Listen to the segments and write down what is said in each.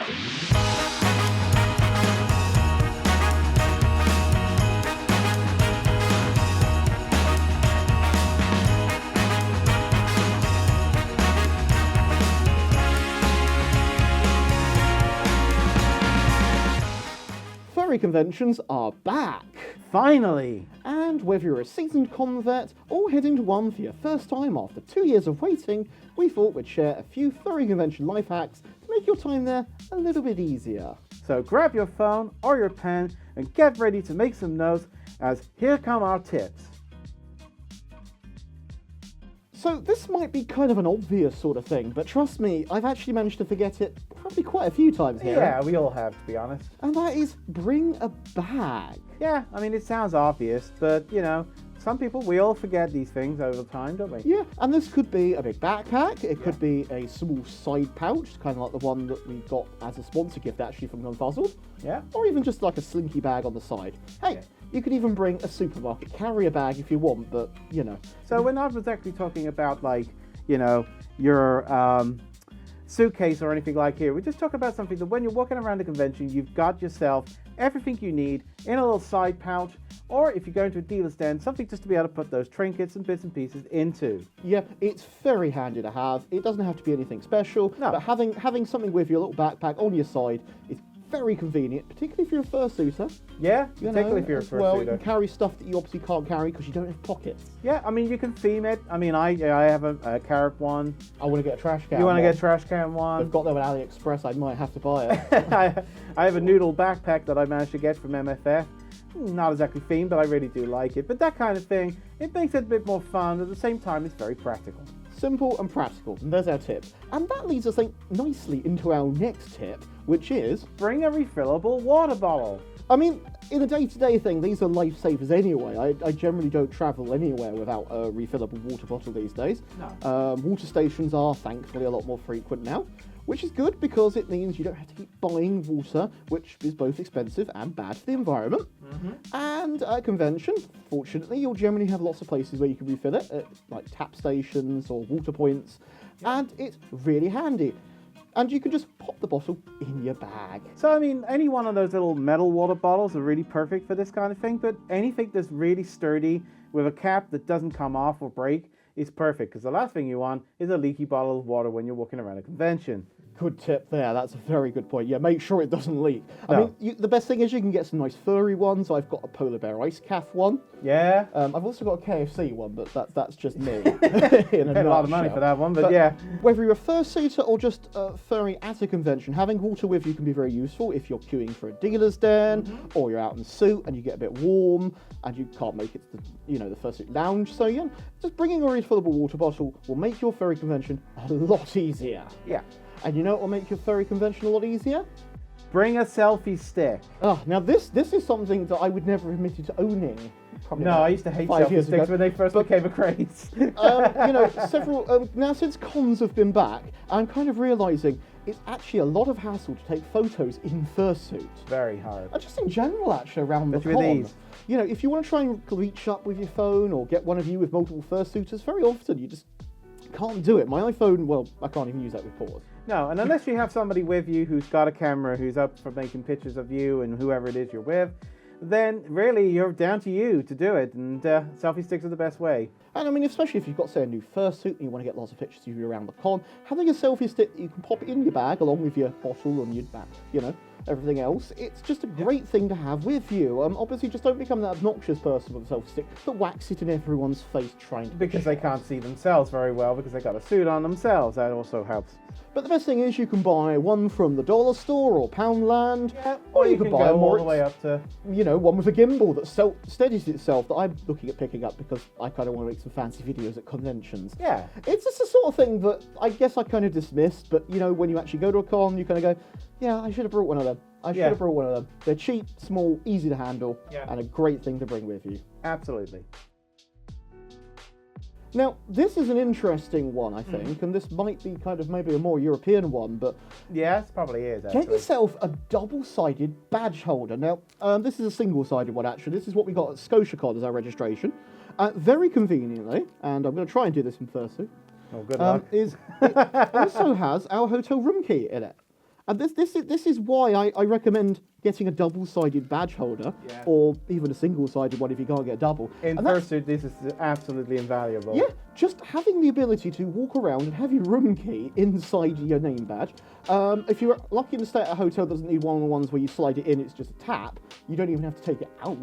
Furry conventions are back! Finally! And whether you're a seasoned convert or heading to one for your first time after 2 years of waiting, we thought we'd share a few furry convention life hacks to make your time there a little bit easier. So grab your phone or your pen and get ready to make some notes, as here come our tips. So this might be kind of an obvious sort of thing, but trust me, I've actually managed to forget it probably quite a few times here. Yeah, we all have, to be honest. And that is bring a bag. Yeah, I mean, it sounds obvious, but, you know, some people, we all forget these things over time, don't we? Yeah, and this could be a big backpack, it could be a small side pouch, kind of like the one that we got as a sponsor gift actually from Gunfuzzled. Yeah. Or even just like a slinky bag on the side. Hey, you could even bring a supermarket carrier bag if you want, but, you know. So we're not exactly talking about, like, you know, your suitcase or anything like here. We just talk about something that when you're walking around the convention, you've got yourself everything you need in a little side pouch, or if you're going to a dealer's den, something just to be able to put those trinkets and bits and pieces into. Yeah, it's very handy to have. It doesn't have to be anything special, No. but having something with your little backpack on your side is very convenient, particularly if you're a fursuiter. Yeah, You particularly know, if you're a as well, you fursuiter. can carry stuff that you obviously can't carry because you don't have pockets. Yeah, I mean, you can theme it. I mean, I have a carrot one. I want to get a trash can. You want to one. get a trash can I've one. got them at AliExpress. I might have to buy it. I have a noodle backpack that I managed to get from MFF. Not exactly themed, but I really do like it. But that kind of thing, it makes it a bit more fun. At the same time, it's very practical. Simple and practical, and there's our tip. And that leads us nicely into our next tip, which is, Bring a refillable water bottle. I mean, in a day-to-day thing, these are lifesavers anyway. I generally don't travel anywhere without a refillable water bottle these days. No. Water stations are thankfully a lot more frequent now, which is good because it means you don't have to keep buying water, which is both expensive and bad for the environment. And at a convention, fortunately, you'll generally have lots of places where you can refill it, like tap stations or water points, and it's really handy. And you can just pop the bottle in your bag. So, I mean, any one of those little metal water bottles are really perfect for this kind of thing, but anything that's really sturdy with a cap that doesn't come off or break is perfect, because the last thing you want is a leaky bottle of water when you're walking around a convention. Good tip there, that's a very good point. Yeah, make sure it doesn't leak. I No. mean, the best thing is you can get some nice furry ones. I've got a polar bear ice calf one. Yeah. I've also got a KFC one, but that's just me. in Paid a lot of money nutshell. for that one, but yeah. Whether you're a fursuiter or just furry at a convention, having water with you can be very useful if you're queuing for a dealer's den, or you're out in suit and you get a bit warm and you can't make it to the fursuit lounge. So yeah, just bringing a refillable water bottle will make your furry convention a lot easier. Yeah. And you know what will make your furry convention a lot easier? Bring a selfie stick. Oh, now this is something that I would never have admitted to owning. Probably No, about I used to hate 5 selfie years sticks ago. when they first became a craze. Several now since cons have been back, I'm kind of realising it's actually a lot of hassle to take photos in fursuit. Very hard. And just in general, actually, around the Especially con. with these. You know, if you want to try and reach up with your phone or get one of you with multiple fursuiters, very often you just can't do it. My iPhone, well, I can't even use that with pause. No, and unless you have somebody with you who's got a camera, who's up for making pictures of you and whoever it is you're with, then really you're down to you to do it, and selfie sticks are the best way. And I mean, especially if you've got, say, a new fursuit and you want to get lots of pictures of you around the con, having a selfie stick that you can pop in your bag along with your bottle and your back, everything else, it's just a great thing to have with you. Obviously, just don't become that obnoxious person with a selfie stick that whacks it in everyone's face trying to... Because they can't see themselves very well, because they got a suit on themselves. That also helps. But the best thing is you can buy one from the dollar store or Poundland, Or you can buy go a more all the way up to... one with a gimbal that steadies itself that I'm looking at picking up because I kind of want to make some fancy videos at conventions. Yeah. It's just the sort of thing that I guess I kind of dismissed, but when you actually go to a con, you kind of go, yeah, I should have brought one of them. I should have brought one of them. They're cheap, small, easy to handle, and a great thing to bring with you. Absolutely. Now, this is an interesting one, I think, and this might be kind of maybe a more European one, but Yes, probably is, actually. get yourself a double-sided badge holder. Now, this is a single-sided one, actually. This is what we got at ScotiaCon as our registration. Very conveniently, and I'm going to try and do this in fursuit, Oh, good luck. it also has our hotel room key in it. And this is why I recommend getting a double-sided badge holder, or even a single-sided one if you can't get a double. In fursuit, this is absolutely invaluable. Yeah, just having the ability to walk around and have your room key inside your name badge. If you're lucky to stay at a hotel that doesn't need one of the ones where you slide it in, it's just a tap. You don't even have to take it out,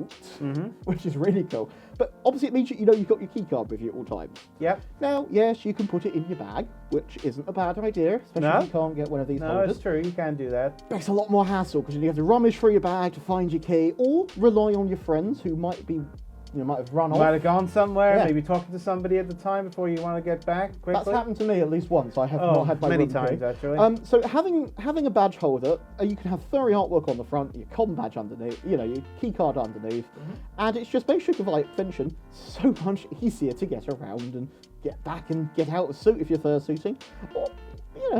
which is really cool. But obviously it means that you know you've got your key card with you at all times. Yep. Now, yes, you can put it in your bag, which isn't a bad idea, especially if you can't get one of these holders. No, it's true, you can do that. But it's a lot more hassle because you have to rummage through your bag to find your key, or rely on your friends who might be, might have run off. Might have gone somewhere, maybe talking to somebody at the time before you want to get back quickly. That's happened to me at least once. I have not had my many room times key. actually. So having a badge holder, you can have furry artwork on the front, your con badge underneath, your key card underneath, and it's just makes your convention so much easier to get around and get back and get out of suit if you're fursuiting. Or,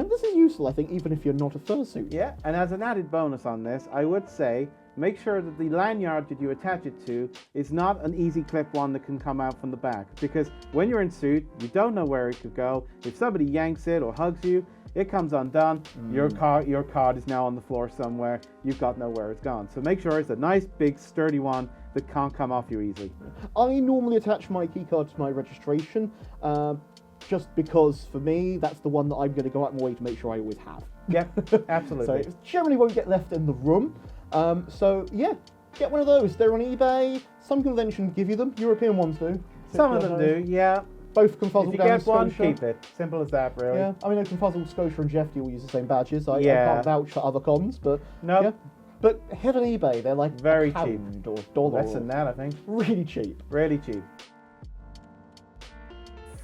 this is useful, I think, even if you're not a fursuit. Yeah, and as an added bonus on this, I would say make sure that the lanyard that you attach it to is not an easy clip one that can come out from the back, because when you're in suit, you don't know where it could go. If somebody yanks it or hugs you, it comes undone. Your card is now on the floor somewhere. You've got nowhere it's gone. So make sure it's a nice, big, sturdy one that can't come off you easily. I normally attach my key card to my registration, just because for me, that's the one that I'm going to go out my way to make sure I always have. Yep, absolutely. So it generally won't get left in the room. So yeah, get one of those. They're on eBay. Some conventions give you them. European ones do. Some of them do, yeah. Both Confuzzle If you down get in one, Scotia. keep it. Simple as that, really. Yeah, I mean, Confuzzle, Scotia, and Jeffy all use the same badges. I can't vouch for other cons, but no. Yeah. But head on eBay, they're like very cheap or $1. Less than that, I think. Really cheap. Really cheap.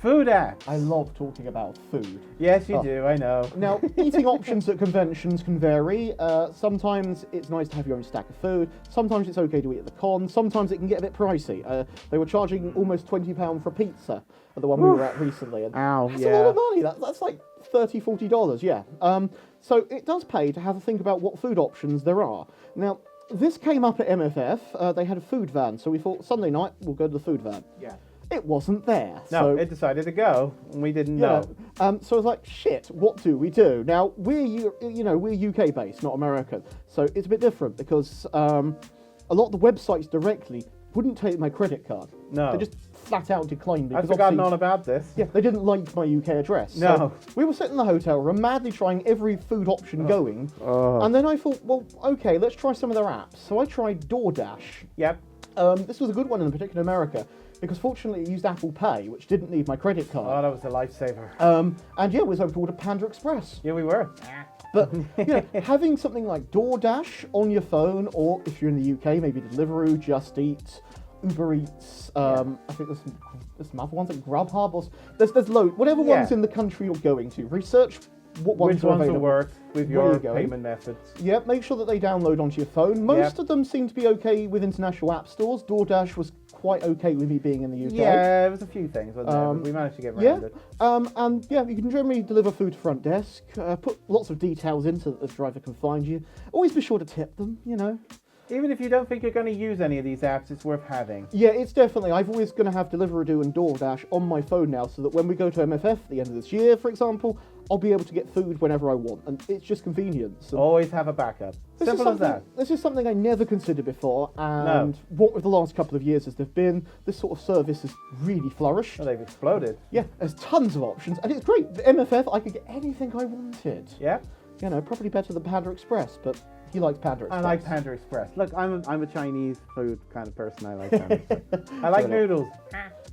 Food apps. I love talking about food. Yes, you do, I know. Now, eating options at conventions can vary. Sometimes it's nice to have your own stack of food. Sometimes it's okay to eat at the con. Sometimes it can get a bit pricey. They were charging almost £20 for a pizza at the one we were at recently. And Ow, that's a lot of money. That's like $30, $40, yeah. So it does pay to have a think about what food options there are. Now, this came up at MFF. They had a food van, so we thought Sunday night we'll go to the food van. Yeah. It wasn't there. No, so, it decided to go, and we didn't know. So I was like, shit, what do we do? Now, we're UK based, not American. So it's a bit different because a lot of the websites directly wouldn't take my credit card. No. They just flat out declined me. I've forgotten all about this. Yeah, they didn't like my UK address. No. So we were sitting in the hotel room, madly trying every food option going. And then I thought, well, okay, let's try some of their apps. So I tried DoorDash. Yep. This was a good one in particular America, because fortunately it used Apple Pay, which didn't need my credit card. Oh, that was a lifesaver. And yeah, we was able to order Panda Express. Yeah, we were. But having something like DoorDash on your phone, or if you're in the UK, maybe Deliveroo, Just Eat, Uber Eats. I think there's some other ones like Grubhub. Or there's loads. Whatever ones in the country you're going to, research what ones Which are ones available. will work with your payment methods. Yeah, make sure that they download onto your phone. Most of them seem to be okay with international app stores. DoorDash was quite okay with me being in the UK. Yeah, there was a few things, wasn't there? But we managed to get around it. And yeah, you can generally deliver food to front desk. Put lots of details in so that the driver can find you. Always be sure to tip them, Even if you don't think you're going to use any of these apps, it's worth having. Yeah, it's definitely. I've always going to have Deliveroo and DoorDash on my phone now, so that when we go to MFF at the end of this year, for example, I'll be able to get food whenever I want, and it's just convenience. And always have a backup. Simple as that. This is something I never considered before, and what with the last couple of years as they've been, this sort of service has really flourished. Well, they've exploded. Yeah, there's tons of options, and it's great. The MFF, I could get anything I wanted. Yeah. Probably better than Panda Express, but he likes Panda Express. I like Panda Express. Look, I'm a Chinese food kind of person. I like Panda Express. I like noodles.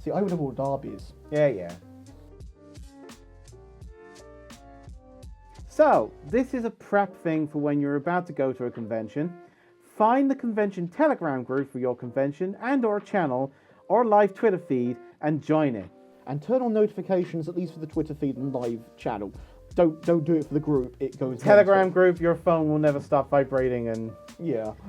See, I would have ordered Arby's. Yeah. So, this is a prep thing for when you're about to go to a convention. Find the convention Telegram group for your convention and or channel or live Twitter feed and join it. And turn on notifications, at least for the Twitter feed and live channel. Don't do it for the group. It goes Telegram group. Your phone will never stop vibrating, and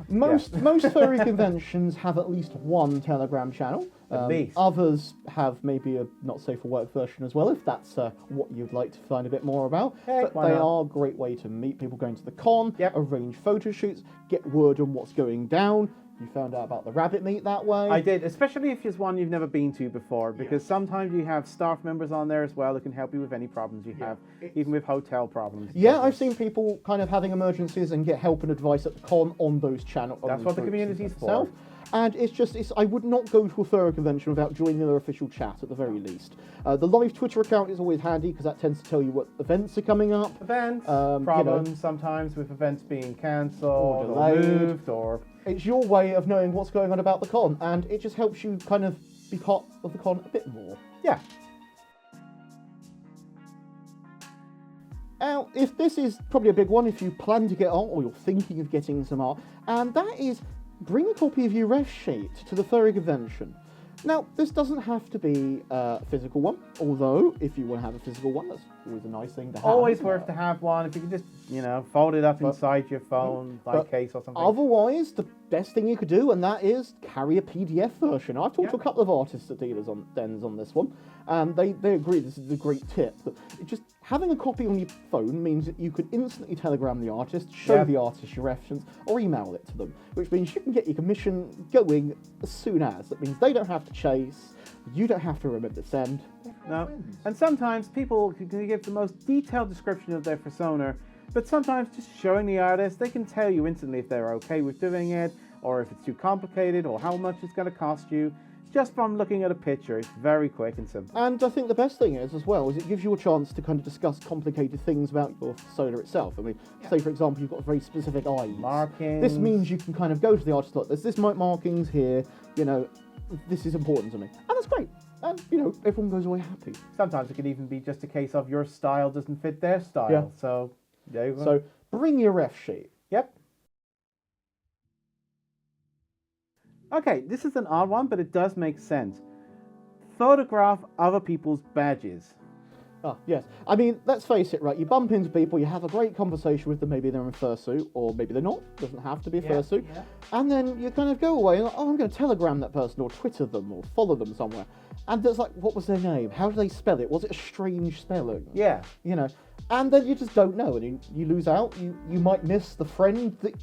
most furry conventions have at least one Telegram channel. At least others have maybe a not safe for work version as well, if that's what you'd like to find a bit more about. Heck, but they are a great way to meet people going to the con, arrange photo shoots, get word on what's going down. You found out about the rabbit meat that way. I did, especially if it's one you've never been to before, because sometimes you have staff members on there as well that can help you with any problems you have, even with hotel problems. Yeah, I've seen people kind of having emergencies and get help and advice at the con on those channels. That's what the community's for. And I would not go to a furry convention without joining their official chat at the very least. The live Twitter account is always handy because that tends to tell you what events are coming up. Events, problems sometimes with events being cancelled or moved or... It's your way of knowing what's going on about the con, and it just helps you kind of be part of the con a bit more. Yeah. Now, if this is probably a big one, if you plan to get art or you're thinking of getting some art, and that is bring a copy of your ref sheet to the furry convention. Now, this doesn't have to be a physical one, although if you want to have a physical one, that's always a nice thing to have. Always worth to have one. If you can just, fold it up inside your phone, like case or something. Otherwise, the best thing you could do, and that is carry a PDF version. I've talked to a couple of artists at dealers on Dens on this one, and they agree this is a great tip. But just having a copy on your phone means that you can instantly telegram the artist, show the artist your reference, or email it to them, which means you can get your commission going as soon as. That means they don't have to chase, you don't have to remember to send. No, and sometimes people can give the most detailed description of their persona, but sometimes just showing the artist, they can tell you instantly if they're okay with doing it, or if it's too complicated, or how much it's going to cost you. Just from looking at a picture, it's very quick and simple. And I think the best thing is, as well, is it gives you a chance to kind of discuss complicated things about your persona itself. I mean, say, for example, you've got very specific eyes. Markings. This means you can kind of go to the artist, look, there's this markings here, this is important to me. And that's great. And, everyone goes away happy. Sometimes it can even be just a case of your style doesn't fit their style. Yeah. So, there you go. So, bring your ref sheet. Yep. Okay, this is an odd one, but it does make sense. Photograph other people's badges. Ah, yes. I mean, let's face it, right? You bump into people, you have a great conversation with them, maybe they're in a fursuit, or maybe they're not, doesn't have to be a fursuit. Yeah. And then you kind of go away and, I'm going to telegram that person, or Twitter them, or follow them somewhere. And there's like, what was their name? How do they spell it? Was it a strange spelling? Yeah. And then you just don't know, and you lose out. You might miss the friend that,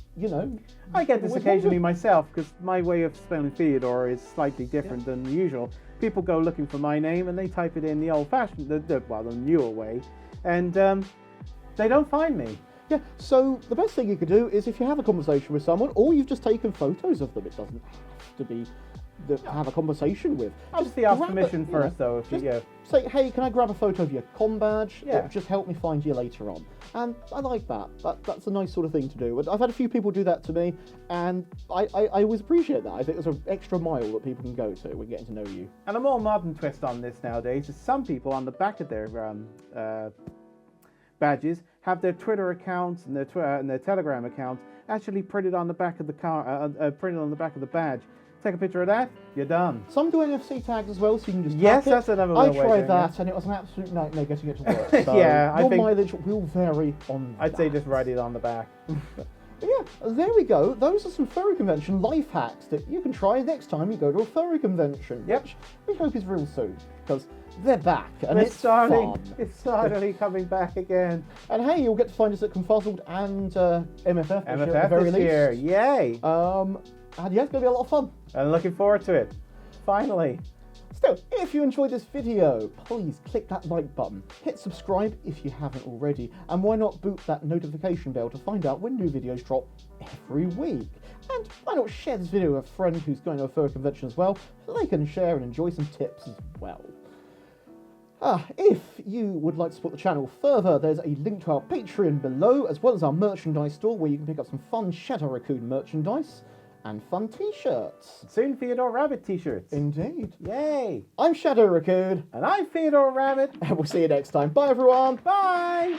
I get this occasionally myself, because my way of spelling Theodore is slightly different than the usual. People go looking for my name, and they type it in the old-fashioned, the newer way, and they don't find me. Yeah, so the best thing you could do is if you have a conversation with someone, or you've just taken photos of them, it doesn't have to be have a conversation with. Obviously ask permission first, though. If you say, hey, can I grab a photo of your con badge? Yeah. It'll just help me find you later on. And I like that. That's a nice sort of thing to do. I've had a few people do that to me, and I always appreciate that. I think it's an extra mile that people can go to when getting to know you. And a more modern twist on this nowadays is some people on the back of their badges have their Twitter accounts and their Telegram accounts actually printed on the back of the printed on the back of the badge. Take a picture of that, you're done. Some do NFC tags as well, so you can just Yes, tap that's it. another I way. tried that, and it was an absolute nightmare getting it to work. So Yeah, I your think- mileage will vary on I'd say just write it on the back. But yeah, there we go. Those are some furry convention life hacks that you can try next time you go to a furry convention. Yep. Which we hope is real soon, because they're back, and it's fun. It's starting coming back again. And hey, you'll get to find us at Confuzzled and MFF this year at the very this year, least. yay! And yeah, it's going to be a lot of fun. I'm looking forward to it. Finally. Still, if you enjoyed this video, please click that like button, hit subscribe if you haven't already, and why not boot that notification bell to find out when new videos drop every week. And why not share this video with a friend who's going to a furry convention as well, so they can share and enjoy some tips as well. If you would like to support the channel further, there's a link to our Patreon below, as well as our merchandise store where you can pick up some fun Shadow Raccoon merchandise and fun t-shirts. Soon Theodore Rabbit t-shirts. Indeed. Yay! I'm Shadow Raccoon. And I'm Theodore Rabbit. And we'll see you next time. Bye everyone. Bye!